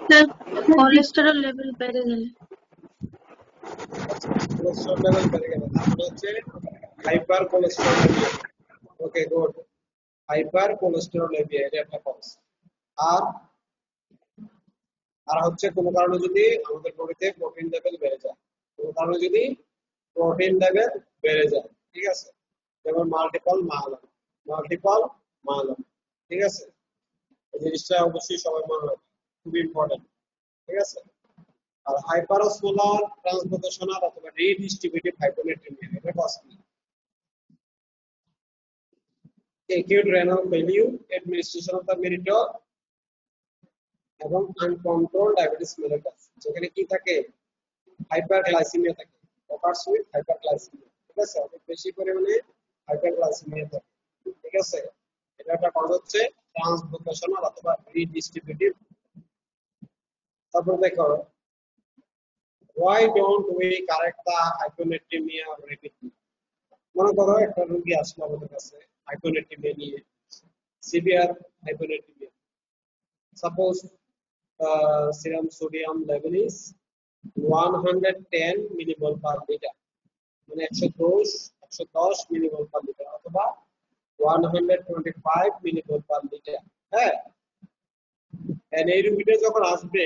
Sir, cholesterol level বেড়ে গেলে। Cholesterol level বেড়ে গেলে তার মানে হচ্ছে হাইপার কোলেস্টেরোলেমিয়া। ওকে, গুড। হাইপার কোলেস্টেরোলেমিয়া এটা একটা কজ। আর আর হচ্ছে কোনো কারণে যদি আমাদের বডিতে প্রোটিন লেভেল বেড়ে যায়, কোনো কারণে যদি প্রোটিন লেভেল বেড়ে যায়, ঠিক আছে, যেমন মাল্টিপল মায়োলন, মাল্টিপল মায়োলন, ঠিক আছে, এই জিনিসটা অবশ্যই সবাই মনে রাখবে, খুবই ইম্পর্টেন্ট, ঠিক আছে। আর হাইপারোস্মোলার ট্রান্সলোকেশনাল অথবা রিডিস্ট্রিবিউটিভ হাইপোনেট্রিমিয়া এটা কজ কি? acute renal failure, administration of the meritor এবং আনকন্ট্রোলড ডায়াবেটিস মেলিটাস, যেখানে কি থাকে, হাইপারগ্লাইসিমিয়া থাকে, অকার্স উইথ হাইপারগ্লাইসিমিয়া, ঠিক আছে, অনেক বেশি পরিমাণে হাইপারগ্লাইসিমিয়া থাকে, ঠিক আছে। এটা একটা কজ হচ্ছে ট্রান্সলোকেশনাল অথবা রিডিস্ট্রিবিউটিভ। তারপর দেখো, why don't we correct the hyponatremia rapidly? মনে করো একটা রোগী আসলো আমাদের কাছে হাইপোনেট্রিমিয়া নিয়ে, severe hyponatremia, suppose serum sodium level is 110 millimole per litre, মানে 110 মিলিমোল পার লিটার অথবা 125 মিলিমোল পার লিটার। হ্যাঁ, এই রোগীটা যখন আসবে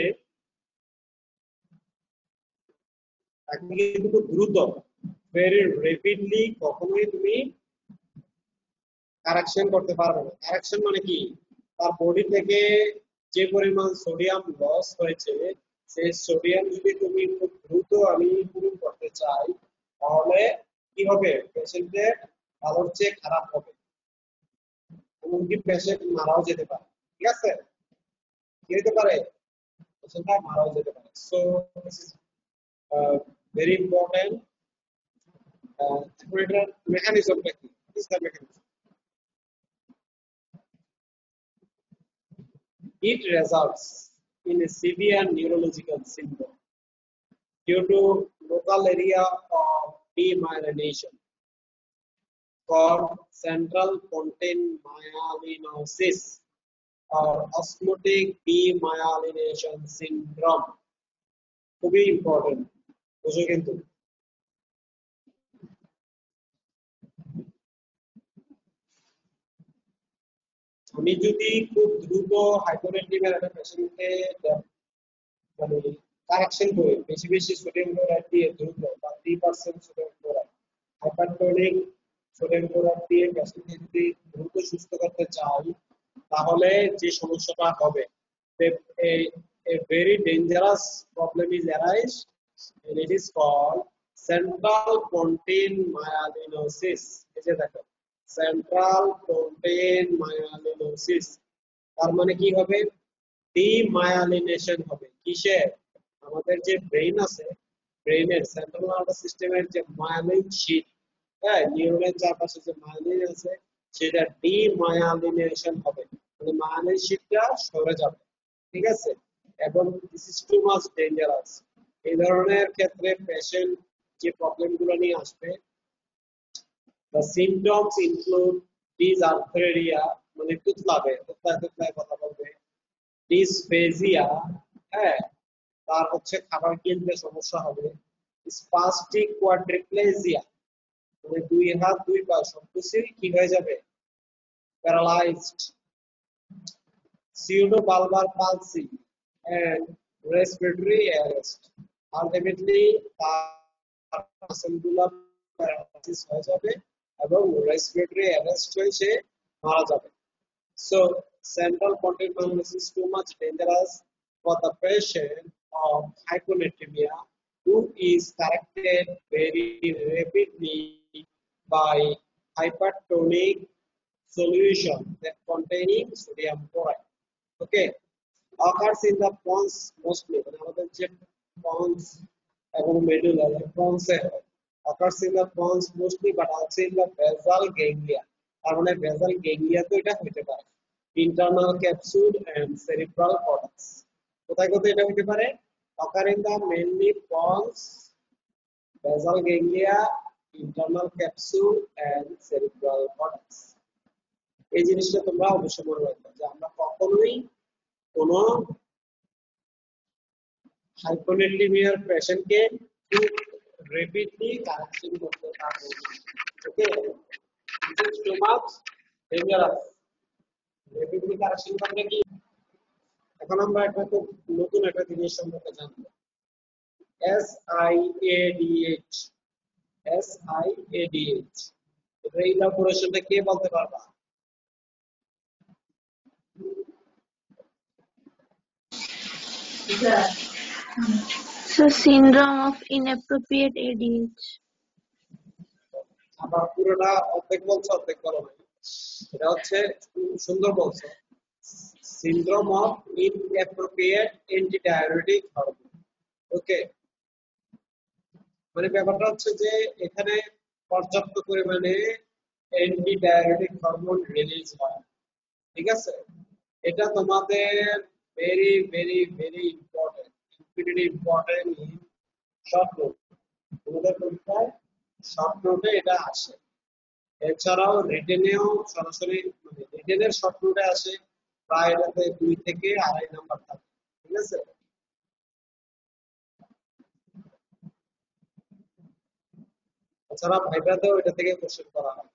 তাকে কিন্তু খুব দ্রুত, ভেরি রেপিডলি কখনোই তুমি কারেকশন করতে পারবে না। কারেকশন মানে কি, তার বডি থেকে যে পরিমাণ সোডিয়াম লস হয়েছে, সেই সোডিয়াম যদি তুমি খুব দ্রুত আমি পূরণ করতে চাই, তাহলে কি হবে, পেশেন্টের ভালোর চেয়ে খারাপ হবে, এমনকি পেশেন্ট মারাও যেতে পারে, ঠিক আছে, কি হতে পারে, পেশেন্টটা মারাও যেতে পারে। So this is very important. এখন এটার মেকানিজমটা কি, is the mechanism, it results in a severe neurological syndrome due to local area of demyelination called central pontine myelinosis or osmotic demyelination syndrome. খুবই ইম্পর্টেন্ট, বুঝো কিন্তু। আমি যদি খুব দ্রুত হাইপোনেট্রিমিয়ার একটা পেশেন্টকে মানে কারেকশন করে বেশি বেশি সোডিয়াম ক্লোরাইড দিয়ে দ্রুত বা 3% sodium chloride, hypertonic sodium chloride দিয়ে পেশেন্টকে যদি দ্রুত সুস্থ করতে চাই, তাহলে যে সমস্যাটা হবে, a very dangerous problem is arise and it is called central pontine myelinosis। এই যে দেখো, সেন্ট্রাল পোন্টেন মায়োলিনোসিস, তার মানে কি হবে, ডিমায়ালিনেশন হবে কিসের, আমাদের যে ব্রেইন আছে, ব্রেইনের সেন্ট্রাল নার্ভাস সিস্টেমের যে মায়োলিন শীট, হ্যাঁ, নিউরনের চারপাশে যে মায়োলিন আছে, সেটা ডিমায়ালিনেশন হবে, মানে মায়োলিন শীটটা সরে যাবে, ঠিক আছে। এবং this is too much dangerous. এই ধরনের ক্ষেত্রে পেশেন্ট যে প্রবলেমগুলো নিয়ে আসবে, the symptoms include dysarthria, মানে তুতলাবে, তুতলায় তুতলায় কথা বলবে, ডিসফেজিয়া, হ্যাঁ, তার হচ্ছে খাবার কিনতে সমস্যা হবে, স্পাস্টিক কোয়াড্রিপ্লেজিয়া, মানে দুই হাত দুই পা সবকিছুই কি হয়ে যাবে, paralysed, pseudobulbar palsy and respiratory arrest, ultimately তার মাসলগুলো প্যারালাইসিস হয়ে যাবে এবং রেসপিরেটরি অ্যারেস্ট হয়ে সে মারা যাবে। So, central pontine malnutrition is too much dangerous for the patient of hyponatremia, who is corrected very rapidly by hypertonic solution that containing sodium chloride. Okay, occurs in the pons mostly, মানে আমাদের যে pons এবং medulla, pons এ হয়, occurs in the pons mostly but also in the basal ganglia, তার মানে basal ganglia তো এটা হইতে পারে, internal capsule and cerebral cortex, কোথায় কোথায় এটা হইতে পারে, occur in the mainly pons, basal ganglia, internal capsule and cerebral cortex। এই জিনিসটা তোমরা অবশ্যই মনে রাখবে যে আমরা কখনোই কোনো হাইপোনাট্রিমিয়ার পেশেন্টকে খুব রেপিডলি কারেকশন করতে পারবো। Okay, this is too much dangerous. Rapidly correction করলে কি, এখন আমরা একটা খুব নতুন একটা জিনিস সম্পর্কে জানবো, SIADH। SIADH এই ইলাবোরেশনটা কে বলতে পারবা? So syndrome of inappropriate ADH. আবার পুরোটা অর্ধেক বলছো, অর্ধেক বলো না। এটা হচ্ছে সুন্দর বলছো, syndrome of inappropriate antidiabetic hormone. Okay, মানে ব্যাপারটা হচ্ছে যে এখানে পর্যাপ্ত পরিমাণে অ্যান্টিডায়াবেটিক হরমোন রিলিজ হয়। ঠিক আছে, এটা তোমাদের very very very important, infinitely important in short note. তোমাদের পরীক্ষায় শর্ট নোটে এটা আসে। এছাড়াও রিটেনেও সরাসরি, মানে রিটেনের শর্ট নোটে আসে, প্রায় এটাতে 2 থেকে 2.5 নাম্বার থাকে। ঠিক আছে, এছাড়া ভাইভাতেও এটা থেকে কোশ্চেন করা হয়।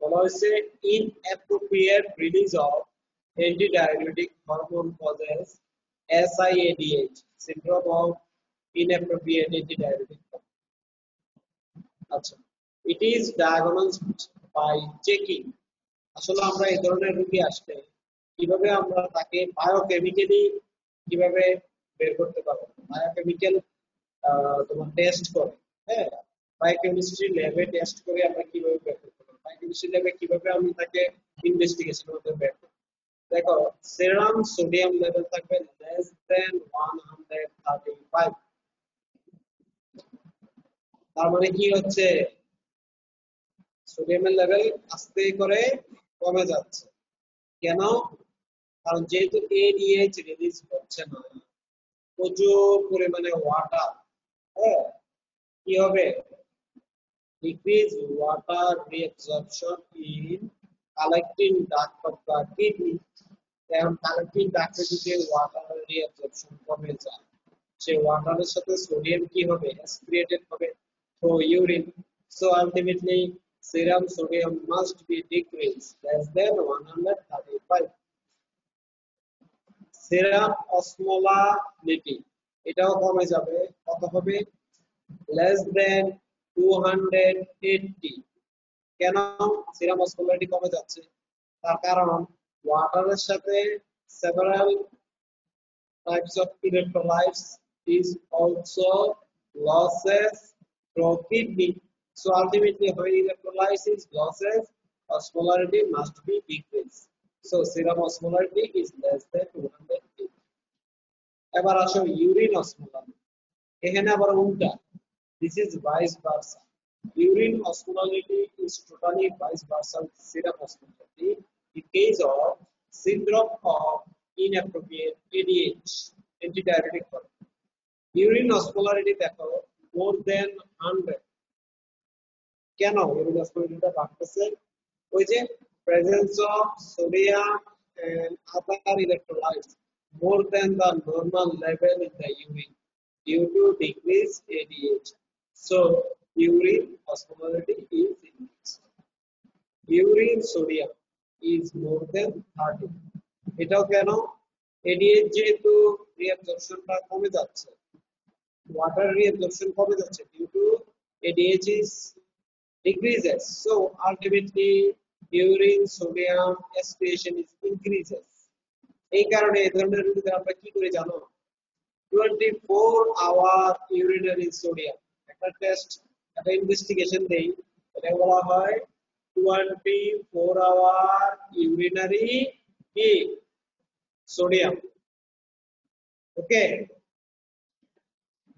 বলা হয়েছে inappropriate release of antidiuretic hormone causes SIADH, syndrome of inappropriate antidiuretic hormone. আচ্ছা, it is diagnosed by checking। আসলে আমরা এই ধরনের রোগী আসলে কিভাবে আমরা তাকে বায়োকেমিক্যালি কিভাবে বের করতে পারবো? বায়োকেমিক্যাল তোমার টেস্ট করে, হ্যাঁ, বায়োকেমিস্ট্রি ল্যাবে টেস্ট করে আমরা কিভাবে বের করতে পারবো? বায়োকেমিস্ট্রি ল্যাবে কিভাবে আমি তাকে ইনভেস্টিগেশন করতে বের করব? দেখো, সেরাম সোডিয়াম লেভেল থাকবে লেস দেন 135। তার মানে কি হচ্ছে, সোডিয়ামের লেভেল আস্তে করে কমে যাচ্ছে। কেন? কারণ যেহেতু এডিএইচ রিলিজ হচ্ছে না, প্রচুর পরিমাণে ওয়াটার, হ্যাঁ, কি হবে, decrease water reabsorption in collecting duct of the kidney। এখন কালেক্টিং ডাক্টে যদি ওয়াটার রিঅ্যাবজর্পশন কমে যায়, সেই ওয়াটারের সাথে সোডিয়াম কি হবে, অ্যাসপিরেটেড হবে through urine. So ultimately serum sodium must be decreased less than 135। Serum osmolarity এটাও কমে যাবে, কত হবে, লেস দেন 280। কেন সিরাম অসমোলারিটি কমে যাচ্ছে? তার কারণ ওয়াটারের সাথে several types of electrolytes is also losses through kidney. So ultimately when electrolysis losses, osmolarity must be decreased. So serum osmolarity is less than 280। এবার আসো ইউরিন osmolarity, এখানে আবার উল্টা, this is vice versa। Urine osmolarity is totally vice versa with serum osmolarity in case of syndrome of inappropriate ADH, antidiuretic hormone। Urine osmolarity দেখো more than 100। কেন urine osmolarity বাড়তেছে? ওই যে presence of sodium and other electrolytes more than the normal level in the urine due to decreased ADH. So urine osmolarity is increased. Urine sodium is more than 30। এটাও কেন? ADH যেহেতু রিঅ্যাবজর্পশনটা কমে যাচ্ছে, water reabsorption কমে যাচ্ছে due to ADH is decreases, so ultimately urine sodium aspiration is increases। এই কারণে এই ধরনের রোগীদের আমরা কি করে জানো, 24 আওয়ার ইউরিনারি সোডিয়াম একটা টেস্ট, একটা ইনভেস্টিগেশন দেই, এটা বলা হয় 24 আওয়ার ইউরিনারি কি সোডিয়াম। ওকে,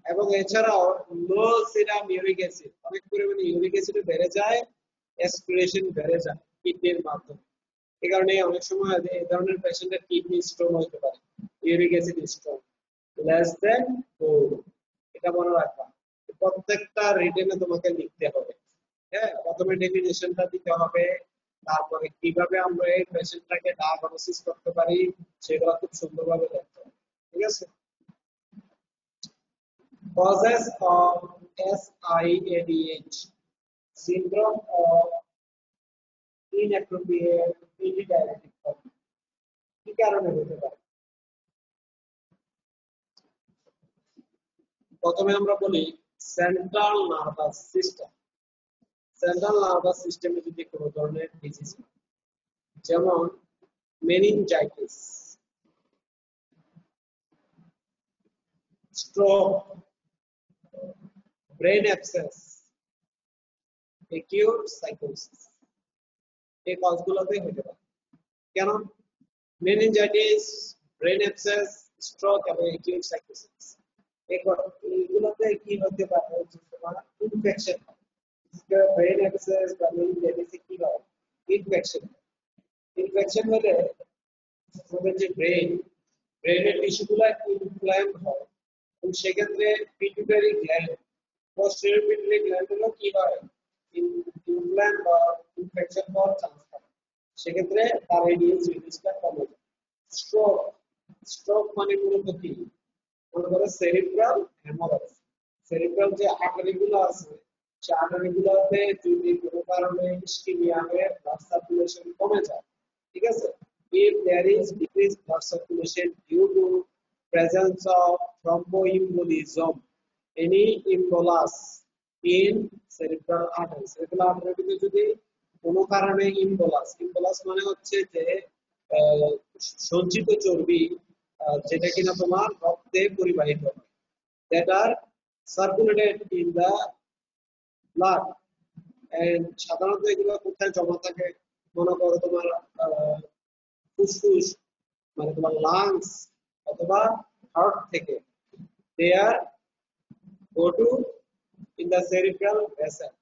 এবং এছাড়াও লো সিরাম ইউরিক অ্যাসিড, অনেক পরিমাণে ইউরিক অ্যাসিড বেড়ে যায়, অ্যাসপিরেশন বেড়ে যায় কিডনির মাধ্যমে। এই কারণে অনেক সময় এই ধরনের পেশেন্টের কিডনি স্টোন হতে পারে, uric acid stone less than 4। এটা মনে রাখবা, প্রত্যেকটা রিটেনে তোমাকে লিখতে হবে। হ্যাঁ, প্রথমে ডেফিনিশনটা দিতে হবে, তারপরে কিভাবে আমরা এই পেশেন্টটাকে ডায়াগনোসিস করতে পারি সেগুলো খুব সুন্দরভাবে দেখতে হবে। ঠিক আছে? Causes of SIADH, syndrome of inappropriate antidiuretic therapy, কি কারণে হতে পারে? প্রথমে আমরা বলি central nervous system. Central nervous সিস্টেমে যদি কোনো ধরনের ডিজিজ, যেমন meningitis, stroke, brain abscess, acute সাইকোসিস, এই কজগুলোতে হতে পারে। কেন? মেনিনজাইটিস, ব্রেন অ্যাবসেস, স্ট্রোক এবং অ্যাকিউট সাইকোসিস এগুলোতে কি হতে পারে? তোমার ইনফেকশন, ব্রেন অ্যাবসেস বা মেনিনজাইটিসে কি হয়? ইনফেকশন। ইনফেকশন হলে আমাদের যে ব্রেনের টিস্যুগুলো ইনফ্ল্যাম হয় এবং সেক্ষেত্রে পিটুইটারি গ্ল্যান্ড, পোস্টেরিয়র পিটুইটারি গ্ল্যান্ডগুলো কি হয়? ইনফ্ল্যাম বা ইনফেকশন হওয়ার চান্স থাকে। সেক্ষেত্রে তার রেডিয়েস রিলিজটা কমে যায়। স্ট্রোক, স্ট্রোক মানে মূলত কি? মনে করো সেরিব্রাল হ্যামারেজ। সেরিব্রাল যে আর্টারিগুলো আছে, সেই আর্টারিগুলোতে যদি কোনো কারণে ইসকিমিয়া হয়ে ব্লাড সার্কুলেশন কমে যায়, ঠিক আছে? If there is decreased blood circulation due to presence of thromboembolism, any embolus in cerebral artery, cerebral artery যদি কোনো কারণে ইমবোলাস মানে হচ্ছে যে সঞ্চিত চর্বি যেটা কিনা তোমার রক্তে পরিবাহিত হয়, that are circulated in the blood, and সাধারণত এগুলো কোথায় জমা থাকে? মনে করো তোমার ফুসফুস মানে তোমার লাংস অথবা হার্ট থেকে দেয়ার go to in the cerebral vessel,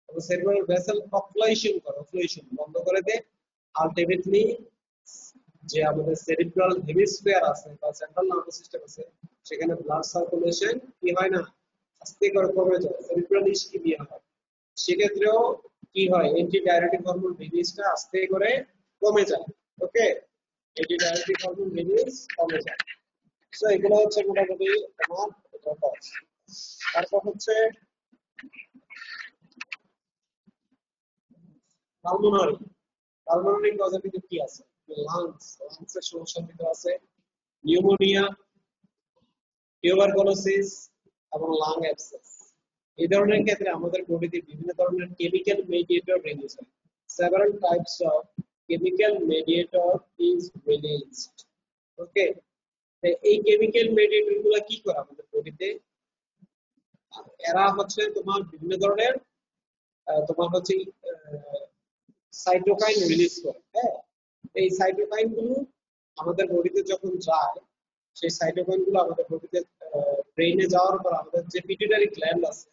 এবং cerebral vessel occlusion বন্ধ করে দেয়। আলটিমেটলি যে আমাদের সেরিব্রাল হেমিস্ফিয়ার আছে বা সেন্ট্রাল নার্ভাস সিস্টেম আছে, সেখানে ব্লাড সার্কুলেশন কি হয় না, আস্তে করে কমে যায়, সেরিব্রাল ইসকিমিয়া হয়। সেক্ষেত্রেও কি হয়? অ্যান্টিডাইউরেটিক হরমোন রিলিজটা আস্তে করে কমে যায়। ওকে, অ্যান্টিডাইউরেটিক হরমোন রিলিজ কমে যায়। সো এগুলো হচ্ছে মোটামুটি তোমার কজ। তারপর হচ্ছে পালমোনারি। পালমোনারি কজের ভিতরে কি আছে? লাংসের সমস্যার ভিতরে আছে নিউমোনিয়া, টিউবারকুলোসিস এবং লাং অ্যাবসেস। এই ধরনের ক্ষেত্রে আমাদের বডিতে বিভিন্ন ধরনের কেমিক্যাল মেডিয়েটর রিলিজ হয়। Several types of chemical mediator is released. Okay, এই কেমিক্যাল মেডিয়েটর গুলো কি করে আমাদের বডিতে? এরা হচ্ছে তোমার বিভিন্ন ধরনের তোমার হচ্ছে সাইটোকাইন রিলিজ করে। হ্যাঁ, এই সাইটোকাইন গুলো আমাদের বডিতে যখন যায়, সেই সাইটোকাইন গুলো আমাদের বডিতে ব্রেইনে যাওয়ার পর আমাদের যে পিটুইটারি গ্ল্যান্ড আছে,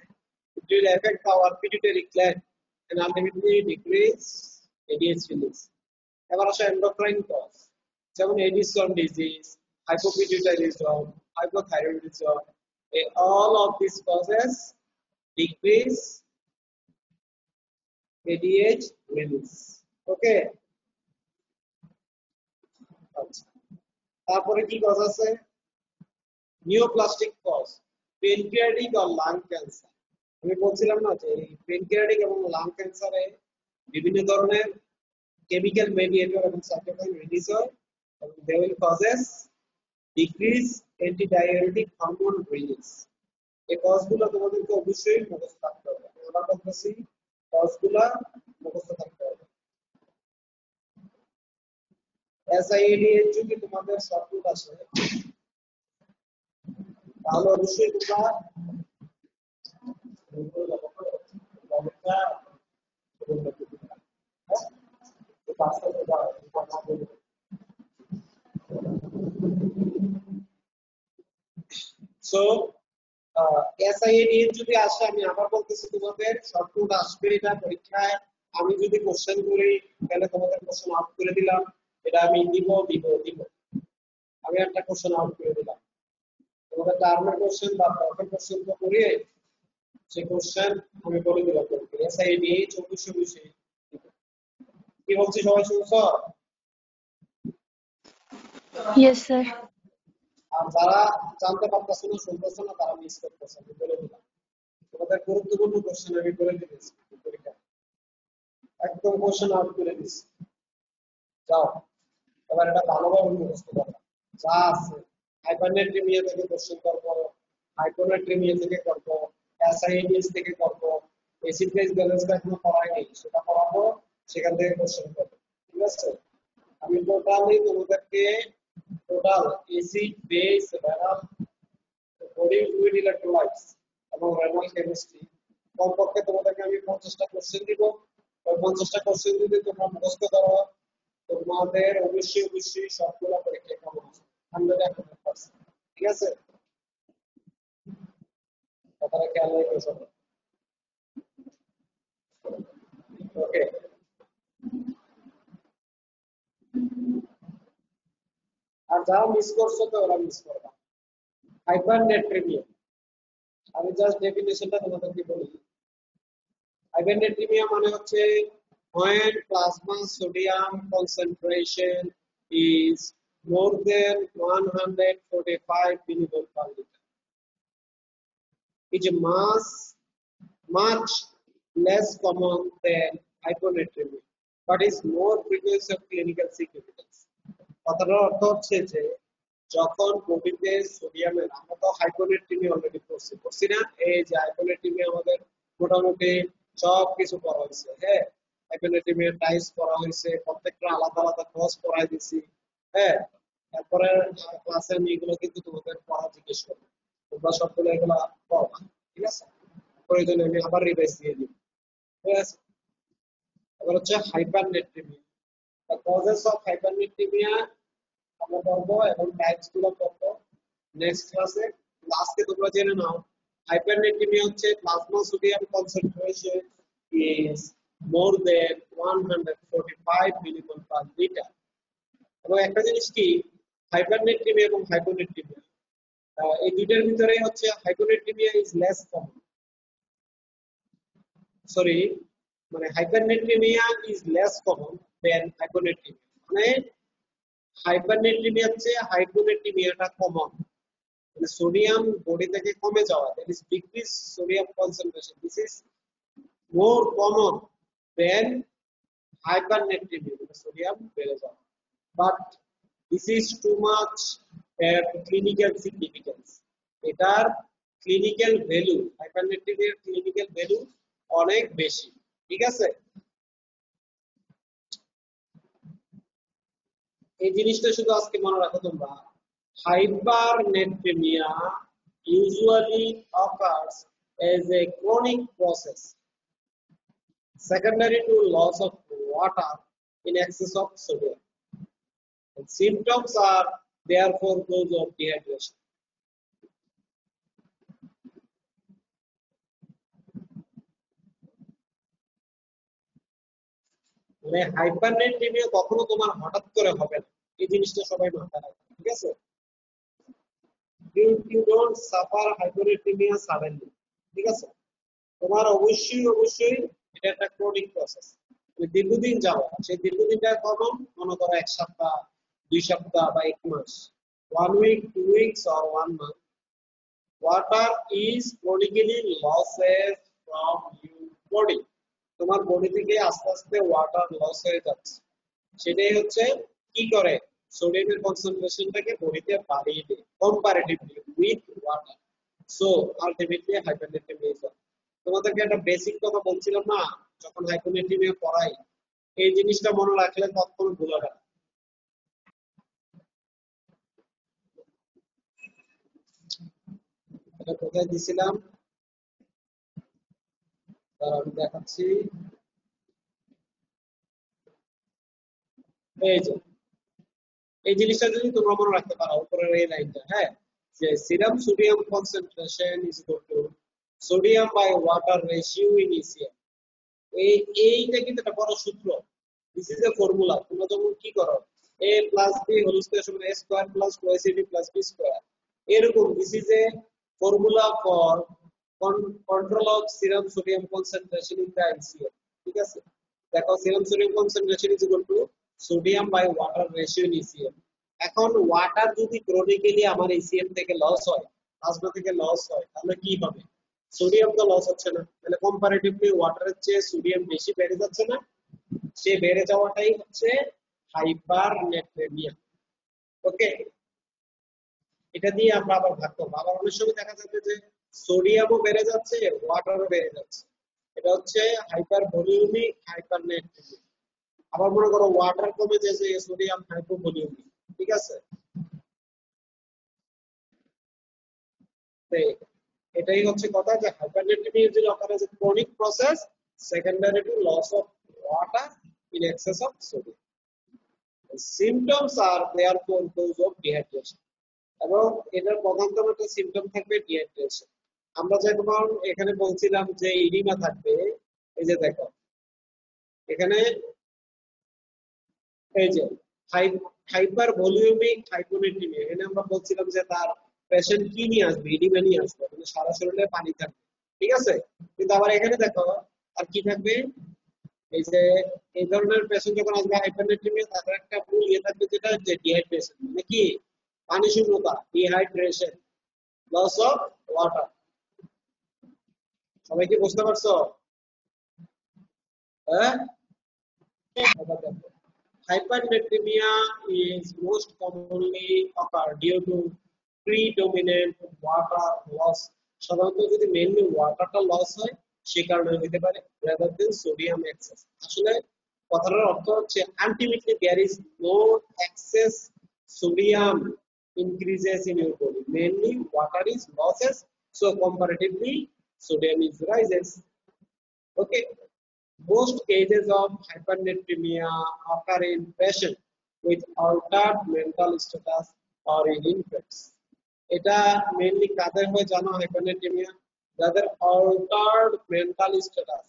it will affect our pituitary gland and ultimately decrease ADH release. এবার আসে এন্ডোক্রাইন কজ, যেমন Edison disease, hypopituitarism, hypothyroidism. All of these causes decrease ADH release. Okay, তারপরে কি কজ আছে? নিওপ্লাস্টিক কজ, পেনক্রিয়াটিক আর lung cancer. আমি বলছিলাম না যে পেনক্রিয়াটিক এবং লাং ক্যান্সারে বিভিন্ন ধরনের কেমিক্যাল মেডিয়েটর এবং সাইটোকাইন রিলিজ হয় এবং they will causes decrease antidiuretic hormone release. এই কজগুলো তোমাদেরকে অবশ্যই মুখস্থ থাকতে হবে। আমি আবার বলতেছি, কজগুলো মুখস্থ থাকতে হবে। এসআইএডিএইচ যদি তোমাদের শর্টকাট আসে তাহলে অবশ্যই তোমরা সো এসআইএডিএইচ যদি আসে, আমি আবার বলতেছি তোমাদের শর্টকাট আসবে এটা পরীক্ষায়। আমি যদি কোশ্চেন করি তাহলে তোমাদের কোশ্চেন আউট করে দিলাম, এটা আমি দিব। আমি একটা কোশ্চেন আউট করে দিলাম, তোমাদের টার্মের কোশ্চেন বা টপের কোশ্চেন তো করিয়ে সেই কোশ্চেন আমি বলে দিলাম। এসআইএডিএইচ অবশ্যই কি বলছি সবাই শুনছো? Yes, sir. আর যারা জানতে পারতেছে না শুনতেছে না তারা মিস করতেছে, আমি বলে দিলাম। তোমাদের গুরুত্বপূর্ণ কোশ্চেন আমি করে দিয়েছি পরীক্ষা, একদম কোশ্চেন আউট করে দিচ্ছি। যাও এবার এটা ভালোভাবে মুখস্থ করো যা আছে। হাইপারনেট্রিমিয়া থেকে কোশ্চেন করবো, হাইপোনেট্রিমিয়া থেকে করবো, অ্যাসাইডিস থেকে করবো, এসিড ফেজ ব্যালেন্সটা এখনো পড়াই নেই, সেটা পড়াবো, সেখান থেকে কোশ্চেন করবো। ঠিক আছে? আমি টোটালি তোমাদেরকে total acid base renal body fluid electrolytes এবং রেনাল কেমিস্ট্রি কমপক্ষে তোমাদেরকে আমি 50টা কোশ্চেন দিব। ওই 50টা কোশ্চেন যদি তোমরা মুখস্থ করো তোমাদের অবশ্যই সবগুলো পরীক্ষায় কেমন আছে 100%। ঠিক আছে? কথাটা খেয়াল রেখে সব। ওকে, আর যারা মিস করছো তো ওরা মিস করবা। হাইপারনেট্রিমিয়া, আমি জাস্ট ডেফিনেশনটা তোমাদেরকে বলি। হাইপারনেট্রিমিয়া মানে হচ্ছে when plasma sodium concentration is more than 145 millimole per liter. It is much less common than hyponatremia, but is more frequency of clinical significance. কথাটার অর্থ হচ্ছে যে যখন বডিতে সোডিয়ামের, আমরা তো হাইপোনেট্রিমিয়া অলরেডি করছি না? এই যে হাইপোনেট্রিমিয়া আমাদের মোটামুটি সব কিছু পড়া হয়েছে। হ্যাঁ, হাইপোনেট্রিমিয়া টাইপস পড়া হয়েছে, প্রত্যেকটা আলাদা আলাদা ক্রস পড়াই দিছি। হ্যাঁ, তারপরে ক্লাসে আমি এগুলো কিন্তু তোমাদের পড়া জিজ্ঞেস করবো, তোমরা সবগুলো এগুলা পড়বা। ঠিক আছে? প্রয়োজনে আমি আবার রিভাইজ দিয়ে দিব। ঠিক আছে? এবার হচ্ছে হাইপারনেট্রিমিয়া, the causes of hypernatremia আমরা পড়বো এবং টাইপস গুলো পড়বো নেক্সট ক্লাসে। আজকে তোমরা জেনে নাও হাইপারনেট্রিমিয়া হচ্ছে plasma sodium concentration is more than 145 millimole per litre. এবং একটা জিনিস কি, হাইপারনেট্রিমিয়া এবং হাইপোনেট্রিমিয়া এই দুইটার ভিতরে হচ্ছে hyponatraemia is less common, sorry মানে hypernatraemia is less common than hyponatraemia. মানে হাইপারনেট্রিমিয়া হচ্ছে হাইপোনেট্রিমিয়াটা কমন, মানে সোডিয়াম বডি থেকে কমে যাওয়া, that is decrease sodium concentration, this is more common than hypernatraemia, মানে সোডিয়াম বেড়ে যাওয়া। But this is too much at clinical significance, এটার ক্লিনিক্যাল ভ্যালু, হাইপারনেট্রিমিয়ার ক্লিনিক্যাল ভ্যালু অনেক বেশি। ঠিক আছে? এই জিনিসটা শুধু আজকে মনে রাখো তোমরা। Hypernatremia usually occurs as a chronic process secondary to loss of water in excess of sodium, and symptoms are therefore those of dehydration. মানে হাইপারনেট্রিমিয়া কখনো তোমার হঠাৎ করে হবে না, এই জিনিসটা সবাই মাথায় রাখবে। ঠিক আছে? you don't suffer hyponatremia suddenly. ঠিক আছে? তোমার অবশ্যই এটা একটা ক্রনিক প্রসেস, দীর্ঘদিন যাওয়া। সেই দীর্ঘদিনটা কখন? মনে করো 1 সপ্তাহ, 2 সপ্তাহ বা 1 মাস, 1 week, 2 weeks or 1 month. Water is chronically losses from your body. তোমার বডি থেকে আস্তে আস্তে ওয়াটার লস হয়ে যাচ্ছে। সেটাই হচ্ছে কি করে, সোডিয়ামের কনসেন্ট্রেশনটাকে বডিতে বাড়িয়ে দেয় comparatively with water. So ultimately hypernatraemia. তোমাদেরকে একটা বেসিক কথা বলছিলাম না যখন হাইপোনেট্রিমিয়া পড়াই, এই জিনিসটা মনে রাখলে কখনো ভুল হবে না। এটা কোথায় দিছিলাম তার আমি দেখাচ্ছি। এই যে এই জিনিসটা যদি তোমরা মনে রাখতে পারো উপরের এই লাইনটা, হ্যাঁ, যে serum sodium concentration is equal to sodium by water ratio in ECM. এইটা কিন্তু একটা বড় সূত্র। This is a formula. তোমরা যখন কি করো, a plus b whole square সমান a square plus 2ac plus b square, এরকম this is a formula for control of serum sodium concentration in the ECM. ঠিক আছে? দেখো serum sodium concentration is equal to sodium by water ratio in ECM. এখন water যদি chronically আমার ECM থেকে loss হয়, plasma থেকে লস হয়, তাহলে কি হবে? সোডিয়াম তো লস হচ্ছে না, তাহলে কম্পারেটিভলি ওয়াটারের চেয়ে সোডিয়াম বেশি বেড়ে যাচ্ছে না? সে বেড়ে যাওয়াটাই হচ্ছে হাইপারনেট্রেমিয়া। ওকে, এটা দিয়ে আমরা আবার ভাগ করবো। আবার অনেক সময় দেখা যাবে যে সোডিয়ামও বেড়ে যাচ্ছে, ওয়াটারও বেড়ে যাচ্ছে, এটা হচ্ছে হাইপারভলিউমিক হাইপারনেট্রেমিয়া। আবার মনে করো ওয়াটার কমে যে সোডিয়াম হাইপোভলিউমিক, ঠিক আছে? এটাই হচ্ছে কথা যে hypernatremia is occurs as a chronic process secondary to loss of water in excess of sodium. The symptoms are therefore those of dehydration. এবং এটার প্রধানতম একটা সিম্পটম থাকবে ডিহাইড্রেশন। আমরা যেমন এখানে বলছিলাম যে ইডিমা থাকবে, এই যে দেখো এখানে এই যে হাইপার ভলিউমিক হাইপোনেট্রিমিয়া, এখানে আমরা বলছিলাম যে তার পেশেন্ট কি নিয়ে আসবে, ইডিমা নিয়ে আসবে, মানে সারা শরীরে পানি থাকবে, ঠিক আছে? কিন্তু আবার এখানে দেখো আর কি থাকবে, এই যে এই ধরনের পেশেন্ট যখন আসবে হাইপারনেট্রিমিয়া, তাদের একটা মূল ইয়ে থাকবে যেটা হচ্ছে ডিহাইড্রেশন, মানে কি পানি শূন্যতা, ডিহাইড্রেশন, লস অফ ওয়াটার। সবাই কি বুঝতে পারছো? হ্যাঁ, hypernatremia is most commonly occur due to predominant water loss. সাধারণত যদি মেইনলি ওয়াটারটা লস হয় সে কারণে হতে পারে rather than sodium excess. আসলে কথাটার অর্থ হচ্ছে ultimately there is no excess sodium increases in your body, mainly water is losses, so comparatively sodium is rises. Okay, most cases of hypernatremia occur in patients with altered mental status or in infants. এটা mainly কাদের হয় জানো? হাইপারনেট্রিমিয়া যাদের altered mental status,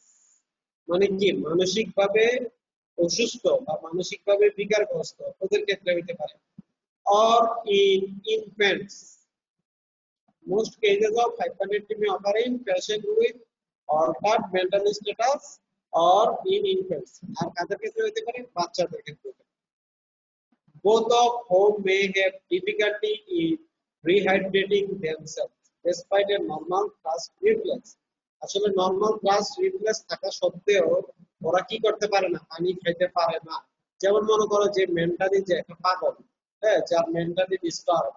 মানে কি মানসিকভাবে অসুস্থ বা মানসিকভাবে বিকারগ্রস্ত, ওদের ক্ষেত্রে হতে পারে। or in infants. Most cases of hypernatremia occur in patients with altered mental status or in infants. আর কাদের ক্ষেত্রে হতে পারে? বাচ্চাদের ক্ষেত্রে। Both of whom may have difficulty in rehydrating themselves despite a normal fast reflex. আসলে normal flush reflex থাকা সত্ত্বেও ওরা কি করতে পারে না? পানি খেতে পারে না। যেমন মনে করো যে মেন্টালি যে একটা পাগল, হ্যাঁ, যার মেন্টালি ডিস্টার্ব,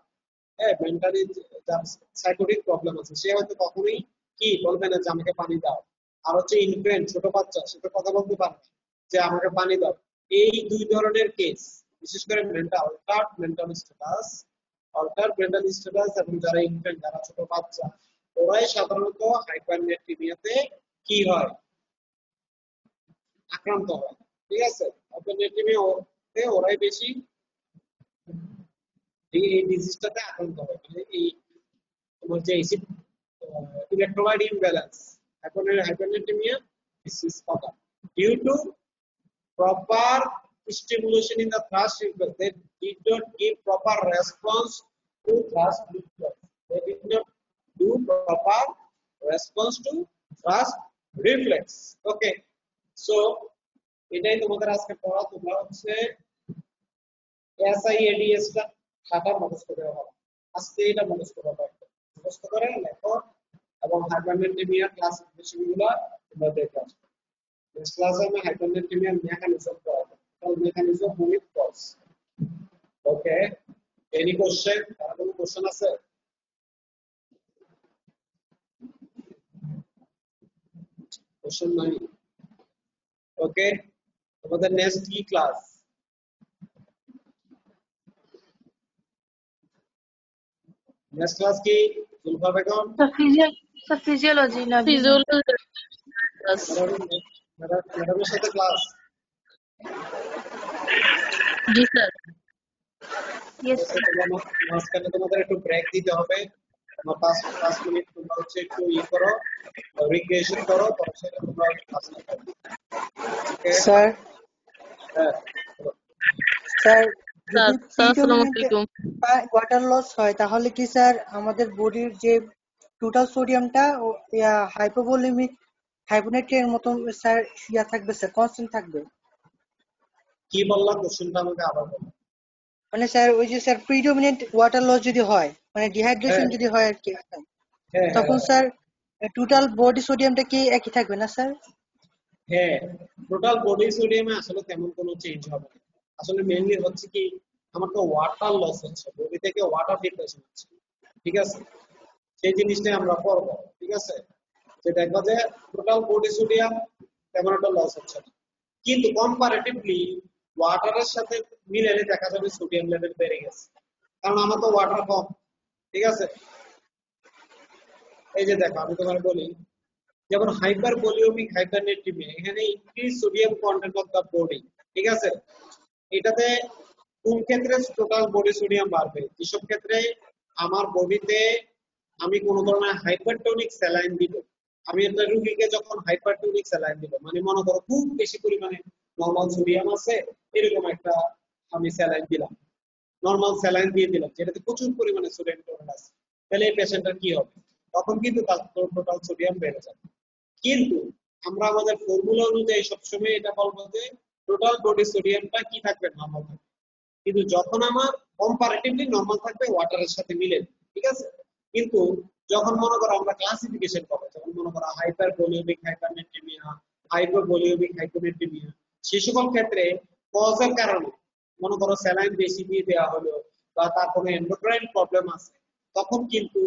হ্যাঁ, মেন্টালি যার সাইকোটিক প্রবলেম আছে, সে হয়তো কখনোই কি বলবে না যে আমাকে পানি দাও। আর হচ্ছে ইনফ্যান্ট, ছোট বাচ্চা, সে তো কথা বলতে পারে না যে আমাকে পানি দাও। এই দুই ধরনের কেস, বিশেষ করে অল্টার মেন্টাল স্ট্যাটাস এবং যারা ইনফ্যান্ট, যারা ছোট বাচ্চা, ওরাই সাধারণত হাইপারনেট্রিমিয়াতে কি হয়? আক্রান্ত হয়, ঠিক আছে? হাইপারনেট্রিমিয়াতে ওরাই বেশি এই ডিজিজটাতে আক্রান্ত হয়, মানে এই তোমার যে acid electrolyte imbalance, hypernatremia is occur due to proper stimulation in the thrust reflex. They did not give proper response to thrust reflex. They did not do proper response to thrust reflex. Okay, so এটাই তোমাদের আজকে পড়া। তোমরা হচ্ছে SIADS টা খাতা মুখস্থ করে হবে, আজকে এটা মুখস্থ করবে, মুখস্থ করে লেখো এবং হাইপারনেট্রিমিয়া ক্লাসিফিকেশনগুলো তোমরা দেখে আসবে। নেক্সট ক্লাসে আমি হাইপারনেট্রিমিয়া মেকানিজম পড়াবো, তাহলে mechanism with cause. Okay, any question? আর কোনো কোশ্চেন আছে? কোশ্চেন নাই? ওকে, তোমাদের নেক্সট কি ক্লাস? নেক্সট ক্লাস কি জুলফা বেগম? ফিজিওলজি না ম্যাডামের সাথে ক্লাস? জি স্যার। ইয়েস। মাঝখানে তোমাদের একটু ব্রেক দিতে হবে, 5 মিনিট তোমরা হচ্ছে একটু করো, রিক্রিয়েশন করো, তারপরে তোমরা ক্লাস করো। Okay sir. হ্যাঁ স্যার, যদি ওয়াটার লস হয় তাহলে কি স্যার আমাদের বডির যে টোটাল সোডিয়ামটা হাইপোভলিমিক হাইপোনেট্রিয়ার মতন স্যার ইয়া থাকবে স্যার, কনস্ট্যান্ট থাকবে? কি বললাম কোশ্চেনটা আমাকে আবার বলো। মানে স্যার ওই যে স্যার প্রিডোমিনেন্ট ওয়াটার লস যদি হয়, মানে ডিহাইড্রেশন হ্যাঁ যদি হয় আর কি, হ্যাঁ হ্যাঁ তখন স্যার টোটাল বডি সোডিয়ামটা কি একই থাকবে না স্যার? হ্যাঁ, টোটাল বডি সোডিয়ামে আসলে তেমন কোনো চেঞ্জ হবে না। আসলে মেইনলি হচ্ছে কি, আমার তো ওয়াটার লস হচ্ছে, বডি থেকে ওয়াটার ডিপ্রেশন হচ্ছে, ঠিক আছে? সেই জিনিসটাই আমরা পড়বো, ঠিক আছে? যে দেখবা যে টোটাল বডি সোডিয়াম তেমন একটা লস হচ্ছে না, কিন্তু কম্পারেটিভলি ওয়াটারের সাথে মিলালে দেখা যাবে সোডিয়াম লেভেল বেড়ে গেছে, কারণ আমার তো ওয়াটার কম, ঠিক আছে? এই যে দেখো আমি তোমার বলি, যেমন হাইপার ভলিউমিক হাইপারনেট্রিমিয়া, এখানে increase sodium content of the body, ঠিক আছে? এটাতে কোন ক্ষেত্রে টোটাল বডি সোডিয়াম বাড়বে? যেসব ক্ষেত্রে আমার বডিতে আমি কোন ধরনের হাইপারটোনিক স্যালাইন দিব। আমি একটা রোগীকে যখন হাইপারটোনিক স্যালাইন দিব, মানে মনে করো খুব বেশি পরিমাণে নরমাল সোডিয়াম আছে, এরকম একটা আমি স্যালাইন দিলাম, নরমাল স্যালাইন দিয়ে দিলাম যেটাতে প্রচুর পরিমাণে সোডিয়াম ক্লোরাইড আছে, তাহলে এই পেশেন্টের কি হবে? তখন কিন্তু তার টোটাল সোডিয়াম বেড়ে যাবে। কিন্তু আমরা আমাদের ফর্মুলা অনুযায়ী সবসময় এটা বলবো যে টোটাল বডি সোডিয়ামটা কি থাকবে? নরমাল থাকবে। কিন্তু যখন আমার কম্পারেটিভলি নরমাল থাকবে ওয়াটারের সাথে মিলে, ঠিক আছে? কিন্তু যখন মনে করো আমরা ক্লাসিফিকেশন করবো, যেমন মনে করো হাইপার ভলিউমিক হাইপারনেট্রিমিয়া, হাইপো ভলিউমিক হাইপোনেট্রিমিয়া, সে সকল ক্ষেত্রে কজের কারণে, মনে করো স্যালাইন বেশি দিয়ে দেওয়া হলো বা তার কোনো এন্ডোক্রাইন প্রবলেম আছে, তখন কিন্তু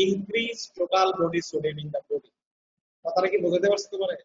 increase total body sodium in the body. কথাটা কি বোঝাতে পারছো তোমারে?